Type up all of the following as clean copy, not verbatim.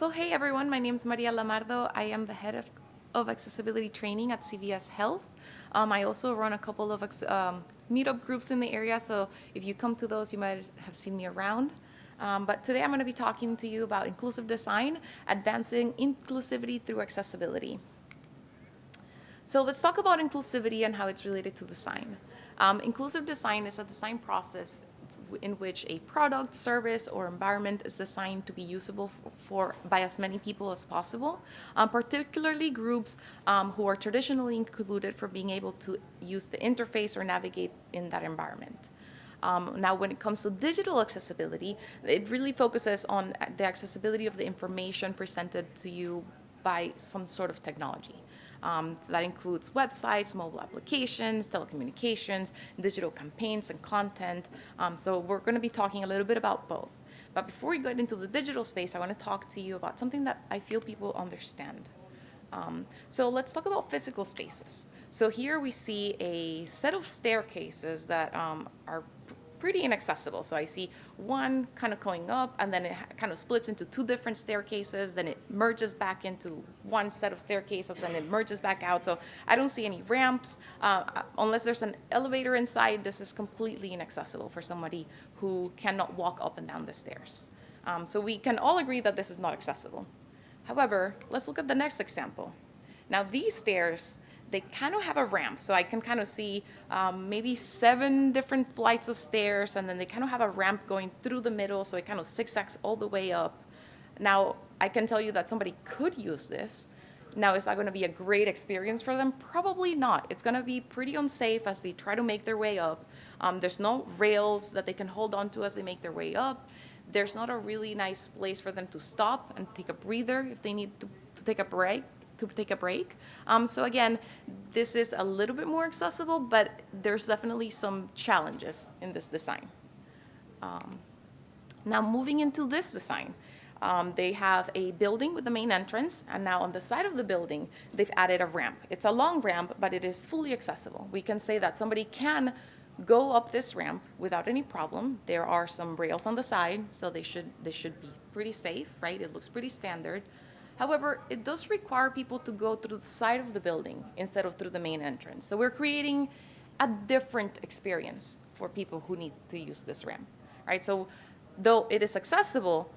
So hey everyone, my name is Maria Lamardo. I am the head of accessibility training at CVS Health. I also run a couple of meetup groups in the area, so if you come to those, you might have seen me around. But today I'm going to be talking to you about inclusive design, advancing inclusivity through accessibility. So let's talk about inclusivity and how it's related to design. Inclusive design is a design process in which a product, service, or environment is designed to be usable by as many people as possible, particularly groups who are traditionally included for being able to use the interface or navigate in that environment. Now, when it comes to digital accessibility, it really focuses on the accessibility of the information presented to you by some sort of technology. That includes websites, mobile applications, telecommunications, digital campaigns, and content. So we're going to be talking a little bit about both. But before we get into the digital space, I want to talk to you about something that I feel people understand. So let's talk about physical spaces. So here we see a set of staircases that are pretty inaccessible. So I see one kind of going up, and then it kind of splits into two different staircases, then it merges back into one set of staircases, then it merges back out. So I don't see any ramps. Unless there's an elevator inside, this is completely inaccessible for somebody who cannot walk up and down the stairs. So we can all agree that this is not accessible. However, let's look at the next example. Now these stairs, they kind of have a ramp, so I can kind of see maybe 7 different flights of stairs, and then they kind of have a ramp going through the middle, so it kind of zigzags all the way up. Now, I can tell you that somebody could use this. Now, is that going to be a great experience for them? Probably not. It's going to be pretty unsafe as they try to make their way up. There's no rails that they can hold onto as they make their way up. There's not a really nice place for them to stop and take a breather if they need to take a break. So again, this is a little bit more accessible, but there's definitely some challenges in this design. Now moving into this design, they have a building with the main entrance, and now on the side of the building, they've added a ramp. It's a long ramp, but it is fully accessible. We can say that somebody can go up this ramp without any problem. There are some rails on the side, so they should be pretty safe, right? It looks pretty standard. However, it does require people to go through the side of the building instead of through the main entrance. So we're creating a different experience for people who need to use this ramp, right? So though it is accessible,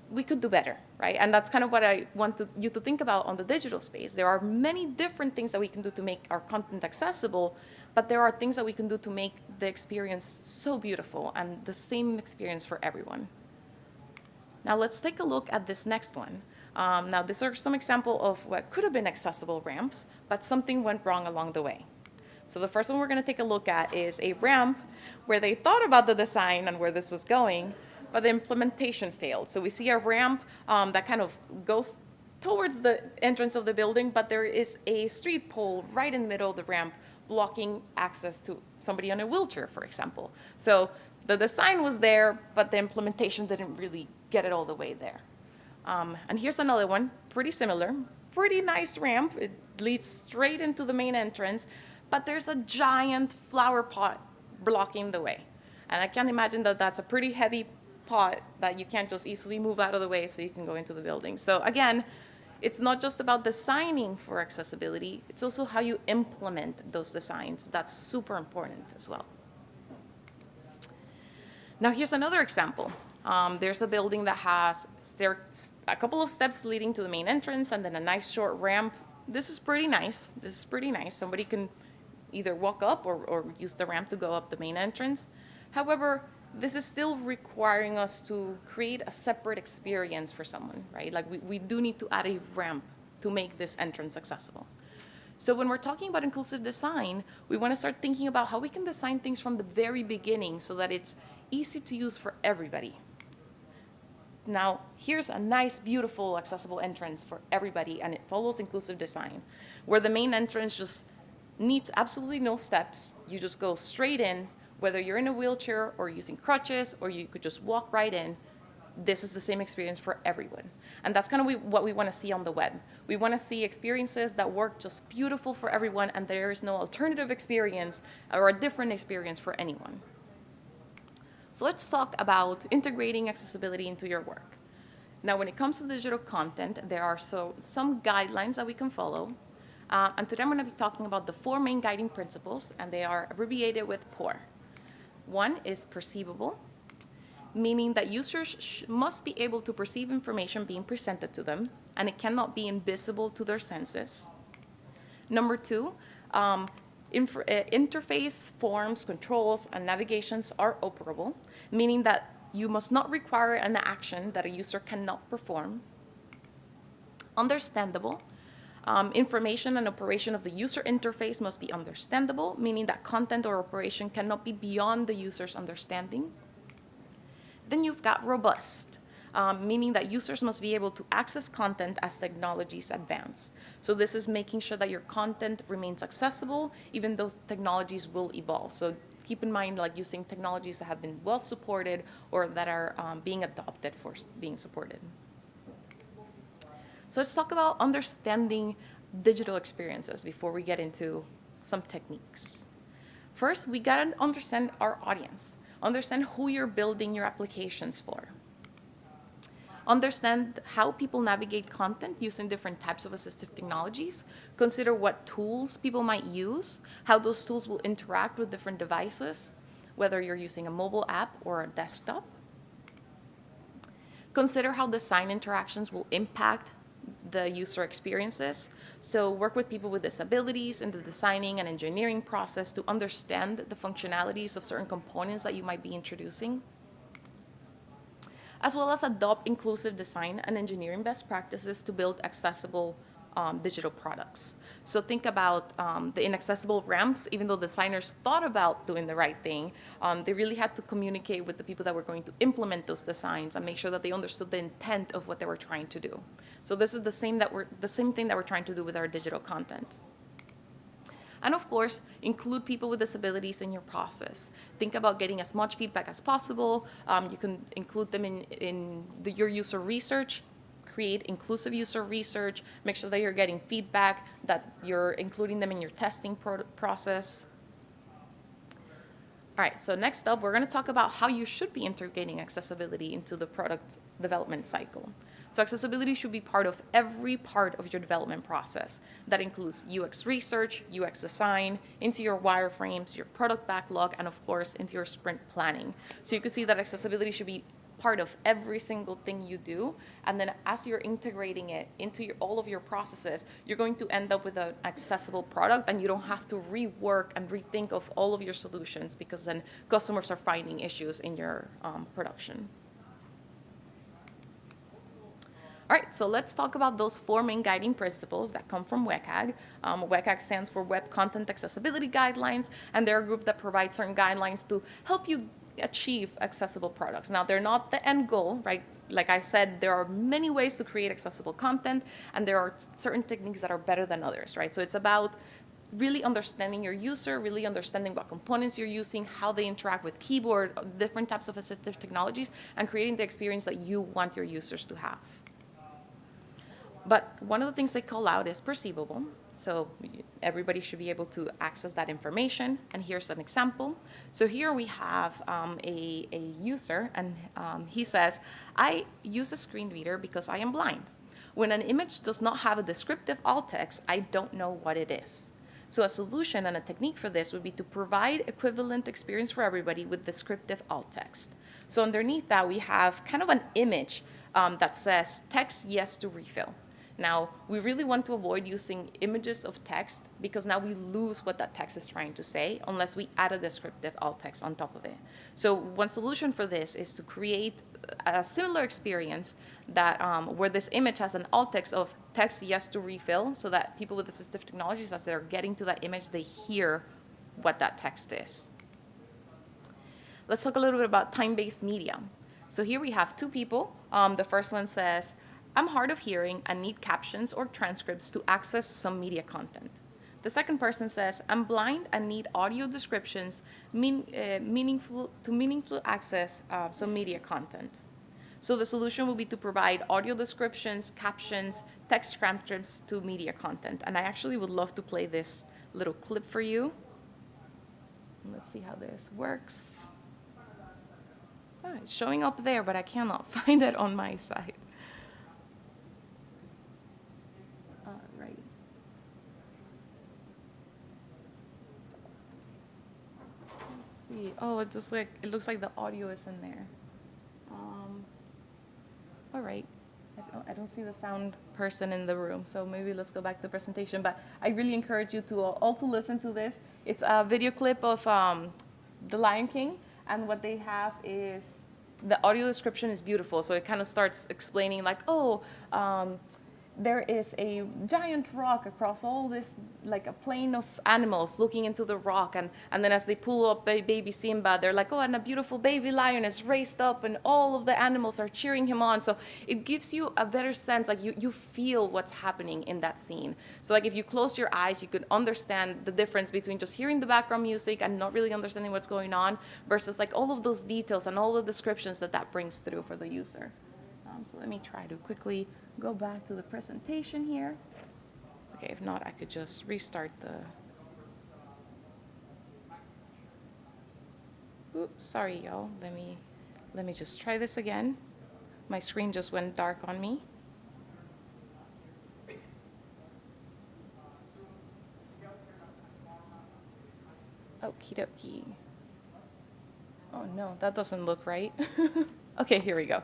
we could do better, right? And that's kind of what I want you to think about on the digital space. There are many different things that we can do to make our content accessible, but there are things that we can do to make the experience so beautiful and the same experience for everyone. Now let's take a look at this next one. Now, these are some examples of what could have been accessible ramps, but something went wrong along the way. So the first one we're going to take a look at is a ramp where they thought about the design and where this was going, but the implementation failed. So we see a ramp that kind of goes towards the entrance of the building, but there is a street pole right in the middle of the ramp blocking access to somebody on a wheelchair, for example. So the design was there, but the implementation didn't really get it all the way there. And here's another one, pretty similar, pretty nice ramp. It leads straight into the main entrance, but there's a giant flower pot blocking the way. And I can imagine that that's a pretty heavy pot that you can't just easily move out of the way so you can go into the building. So again, it's not just about designing for accessibility, it's also how you implement those designs. That's super important as well. Now here's another example. There's a building that has a couple of steps leading to the main entrance and then a nice short ramp. This is pretty nice. Somebody can either walk up or use the ramp to go up the main entrance. However, this is still requiring us to create a separate experience for someone, right? Like we do need to add a ramp to make this entrance accessible. So when we're talking about inclusive design, we want to start thinking about how we can design things from the very beginning so that it's easy to use for everybody. Now, here's a nice, beautiful, accessible entrance for everybody, and it follows inclusive design, where the main entrance just needs absolutely no steps. You just go straight in, whether you're in a wheelchair or using crutches, or you could just walk right in. This is the same experience for everyone. And that's kind of what we want to see on the web. We want to see experiences that work just beautiful for everyone, and there is no alternative experience or a different experience for anyone. So let's talk about integrating accessibility into your work. Now, when it comes to digital content, there are some guidelines that we can follow. And today I'm going to be talking about the 4 main guiding principles, and they are abbreviated with POUR. One is perceivable, meaning that users must be able to perceive information being presented to them, and it cannot be invisible to their senses. Number 2, interface, forms, controls, and navigations are operable, meaning that you must not require an action that a user cannot perform. Understandable. Information and operation of the user interface must be understandable, meaning that content or operation cannot be beyond the user's understanding. Then you've got robust, meaning that users must be able to access content as technologies advance. So this is making sure that your content remains accessible, even though technologies will evolve. So keep in mind, like, using technologies that have been well supported or that are being adopted for being supported. So let's talk about understanding digital experiences before we get into some techniques. First, we gotta understand our audience. Understand who you're building your applications for. Understand how people navigate content using different types of assistive technologies. Consider what tools people might use, how those tools will interact with different devices, whether you're using a mobile app or a desktop. Consider how design interactions will impact the user experiences. So work with people with disabilities in the designing and engineering process to understand the functionalities of certain components that you might be introducing, as well as adopt inclusive design and engineering best practices to build accessible digital products. So think about the inaccessible ramps. Even though designers thought about doing the right thing, they really had to communicate with the people that were going to implement those designs and make sure that they understood the intent of what they were trying to do. So this is the same thing that we're trying to do with our digital content. And of course, include people with disabilities in your process. Think about getting as much feedback as possible. You can include them in your user research. Create inclusive user research. Make sure that you're getting feedback, that you're including them in your testing process. All right, so next up, we're going to talk about how you should be integrating accessibility into the product development cycle. So accessibility should be part of every part of your development process. That includes UX research, UX design, into your wireframes, your product backlog, and of course, into your sprint planning. So you can see that accessibility should be part of every single thing you do. And then as you're integrating it into all of your processes, you're going to end up with an accessible product, and you don't have to rework and rethink of all of your solutions, because then customers are finding issues in your production. All right, so let's talk about those 4 main guiding principles that come from WCAG. WCAG stands for Web Content Accessibility Guidelines, and they're a group that provides certain guidelines to help you achieve accessible products. Now, they're not the end goal, right? Like I said, there are many ways to create accessible content, and there are certain techniques that are better than others, right? So it's about really understanding your user, really understanding what components you're using, how they interact with keyboard, different types of assistive technologies, and creating the experience that you want your users to have. But one of the things they call out is perceivable. So everybody should be able to access that information. And here's an example. So here we have a user, and he says, I use a screen reader because I am blind. When an image does not have a descriptive alt text, I don't know what it is. So a solution and a technique for this would be to provide equivalent experience for everybody with descriptive alt text. So underneath that, we have kind of an image that says, text yes to refill. Now, we really want to avoid using images of text, because now we lose what that text is trying to say unless we add a descriptive alt text on top of it. So one solution for this is to create a similar experience that where this image has an alt text of text yes to refill, so that people with assistive technologies, as they're getting to that image, they hear what that text is. Let's talk a little bit about time-based media. So here we have 2 people. The first one says, I'm hard of hearing and need captions or transcripts to access some media content. The second person says, I'm blind and need audio descriptions meaningful access some media content. So the solution will be to provide audio descriptions, captions, text transcripts to media content. And I actually would love to play this little clip for you. Let's see how this works. It's showing up there, but I cannot find it on my side. see. Oh, it looks like the audio is in there. All right. I don't see the sound person in the room, so maybe let's go back to the presentation. But I really encourage you to all to listen to this. It's a video clip of The Lion King, and what they have is the audio description is beautiful. So it kind of starts explaining like, oh, there is a giant rock across all this, like a plain of animals looking into the rock. And then as they pull up baby Simba, they're like, oh, and a beautiful baby lion is raised up and all of the animals are cheering him on. So it gives you a better sense, like you feel what's happening in that scene. So like if you close your eyes, you could understand the difference between just hearing the background music and not really understanding what's going on versus like all of those details and all the descriptions that brings through for the user. So let me try to quickly go back to the presentation here. Okay, if not, I could just restart the... Oops, sorry, y'all. Let me just try this again. My screen just went dark on me. Okie dokie. Oh no, that doesn't look right. Okay, here we go.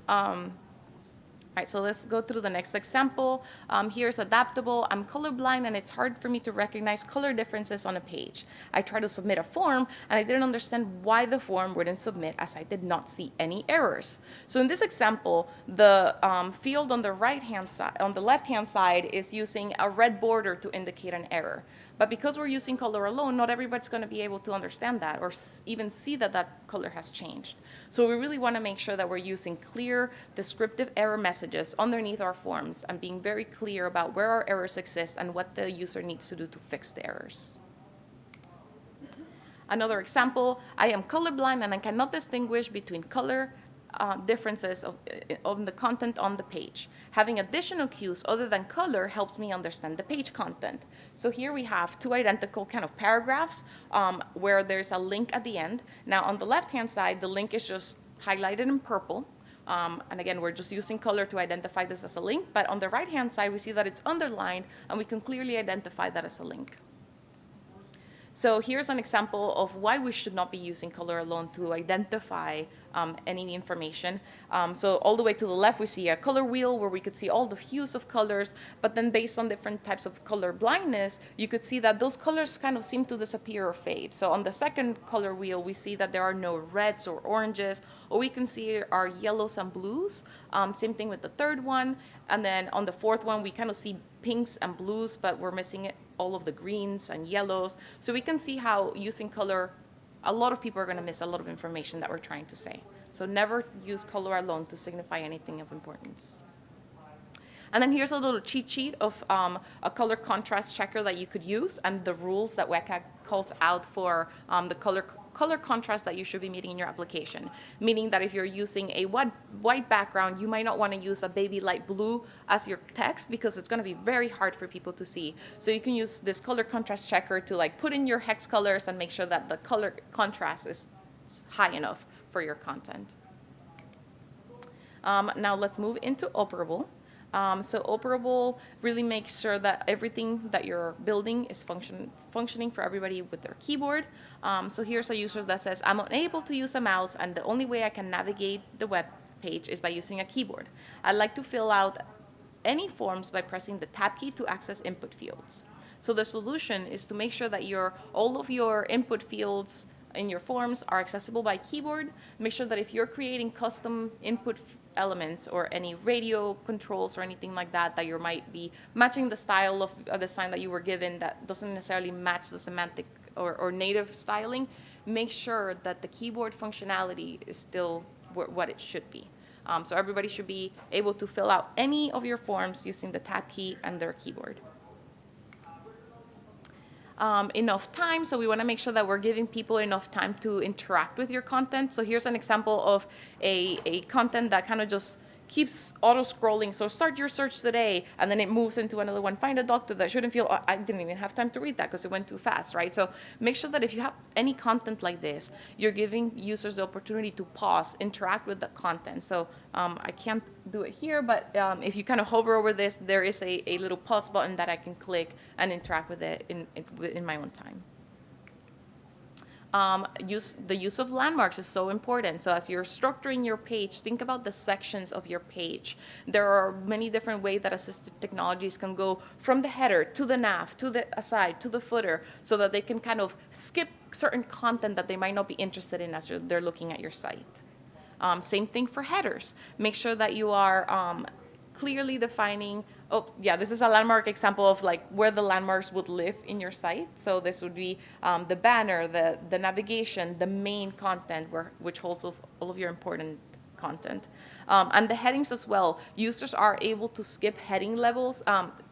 All right, so let's go through the next example. Here's adaptable. I'm colorblind and it's hard for me to recognize color differences on a page. I tried to submit a form and I didn't understand why the form wouldn't submit as I did not see any errors. So in this example, the field on the right-hand side, on the left-hand side is using a red border to indicate an error. But because we're using color alone, not everybody's going to be able to understand that or even see that that color has changed. So we really want to make sure that we're using clear, descriptive error messages underneath our forms and being very clear about where our errors exist and what the user needs to do to fix the errors. Another example, I am colorblind and I cannot distinguish between color differences of the content on the page. Having additional cues other than color helps me understand the page content. So here we have two identical kind of paragraphs where there's a link at the end. Now on the left-hand side, the link is just highlighted in purple. And again, we're just using color to identify this as a link. But on the right-hand side, we see that it's underlined, and we can clearly identify that as a link. So here's an example of why we should not be using color alone to identify any information. So all the way to the left, we see a color wheel where we could see all the hues of colors, but then based on different types of color blindness, you could see that those colors kind of seem to disappear or fade. So on the second color wheel, we see that there are no reds or oranges, or we can see our yellows and blues. Same thing with the third one. And then on the fourth one, we kind of see pinks and blues, but we're missing all of the greens and yellows. So we can see how using color, a lot of people are going to miss a lot of information that we're trying to say. So never use color alone to signify anything of importance. And then here's a little cheat sheet of a color contrast checker that you could use and the rules that WCAG calls out for the color contrast that you should be meeting in your application. Meaning that if you're using a white background, you might not want to use a baby light blue as your text because it's going to be very hard for people to see. So you can use this color contrast checker to like put in your hex colors and make sure that the color contrast is high enough for your content. Now let's move into operable. So operable really makes sure that everything that you're building is functioning for everybody with their keyboard. So here's a user that says, I'm unable to use a mouse and the only way I can navigate the web page is by using a keyboard. I'd like to fill out any forms by pressing the tab key to access input fields. So the solution is to make sure that all of your input fields in your forms are accessible by keyboard. Make sure that if you're creating custom input elements or any radio controls or anything like that, that you might be matching the style of a design that you were given that doesn't necessarily match the semantic or native styling, make sure that the keyboard functionality is still what it should be. So everybody should be able to fill out any of your forms using the tab key and their keyboard. Enough time, so we want to make sure that we're giving people enough time to interact with your content. So here's an example of a content that kind of just keeps auto-scrolling. So start your search today, and then it moves into another one. Find a doctor that shouldn't feel, oh, I didn't even have time to read that because it went too fast, right? So make sure that if you have any content like this, you're giving users the opportunity to pause, interact with the content. So I can't do it here, but if you kind of hover over this, there is a little pause button that I can click and interact with it in my own time. The use of landmarks is so important. So as you're structuring your page, think about the sections of your page. There are many different ways that assistive technologies can go from the header to the nav, to the aside, to the footer, so that they can kind of skip certain content that they might not be interested in as they're looking at your site. Same thing for headers. Make sure that you are clearly defining, oh yeah, this is a landmark example of like where the landmarks would live in your site. So this would be the banner, the navigation, the main content, which holds all of your important content. And the headings as well. Users are able to skip heading levels,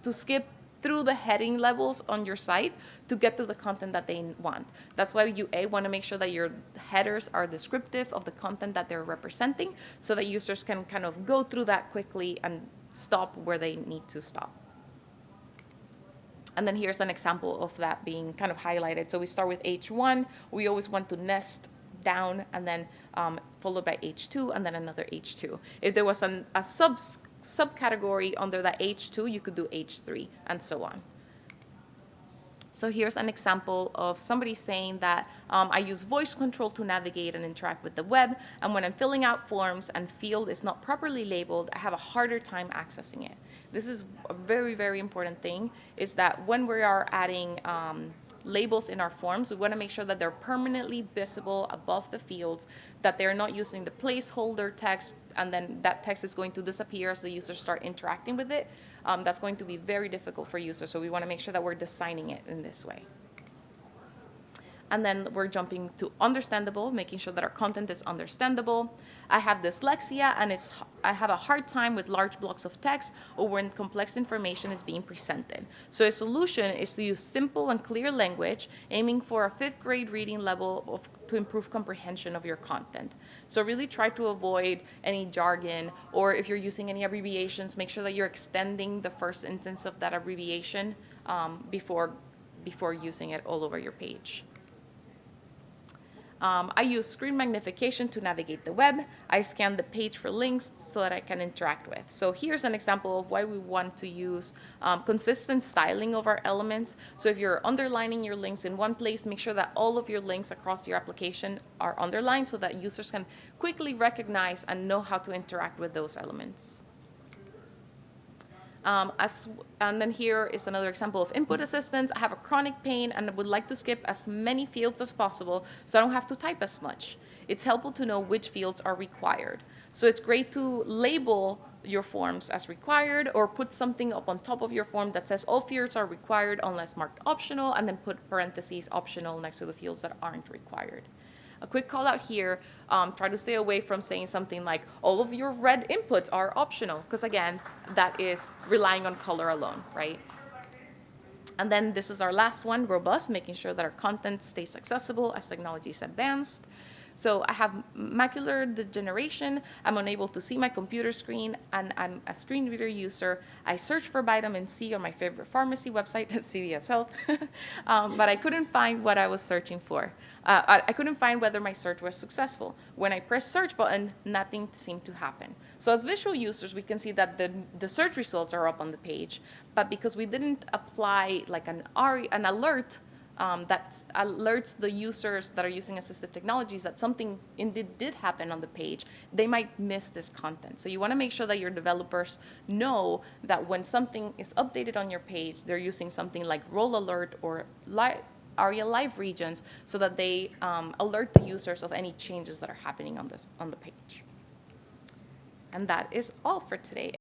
to skip through the heading levels on your site to get to the content that they want. That's why you want to make sure that your headers are descriptive of the content that they're representing, so that users can kind of go through that quickly and stop where they need to stop. And then here's an example of that being kind of highlighted. So we start with H1. We always want to nest down and then followed by H2 and then another H2. If there was a subcategory under that H2, you could do H3 and so on. So here's an example of somebody saying that I use voice control to navigate and interact with the web, and when I'm filling out forms and field is not properly labeled, I have a harder time accessing it. This is a very, very important thing, is that when we are adding labels in our forms, we want to make sure that they're permanently visible above the fields, that they're not using the placeholder text, and then that text is going to disappear as the users start interacting with it. That's going to be very difficult for users, so we want to make sure that we're designing it in this way. And then we're jumping to understandable, making sure that our content is understandable. I have dyslexia, and I have a hard time with large blocks of text or when complex information is being presented. So a solution is to use simple and clear language, aiming for a 5th grade reading level to improve comprehension of your content. So really try to avoid any jargon, or if you're using any abbreviations, make sure that you're extending the first instance of that abbreviation before using it all over your page. I use screen magnification to navigate the web. I scan the page for links so that I can interact with. So here's an example of why we want to use consistent styling of our elements. So if you're underlining your links in one place, make sure that all of your links across your application are underlined so that users can quickly recognize and know how to interact with those elements. And then here is another example of input assistance. I have a chronic pain and would like to skip as many fields as possible so I don't have to type as much. It's helpful to know which fields are required. So it's great to label your forms as required, or put something up on top of your form that says all fields are required unless marked optional, and then put parentheses optional next to the fields that aren't required. A quick call out here, try to stay away from saying something like all of your red inputs are optional, because again, that is relying on color alone, right? And then this is our last one, robust, making sure that our content stays accessible as technology is advanced. So I have macular degeneration. I'm unable to see my computer screen, and I'm a screen reader user. I search for vitamin C on my favorite pharmacy website, CVS Health, but I couldn't find what I was searching for. I couldn't find whether my search was successful. When I press search button, nothing seemed to happen. So as visual users, we can see that the search results are up on the page, but because we didn't apply like an alert that alerts the users that are using assistive technologies that something indeed did happen on the page, they might miss this content. So you want to make sure that your developers know that when something is updated on your page, they're using something like role alert or ARIA live regions so that they alert the users of any changes that are happening on the page. And that is all for today.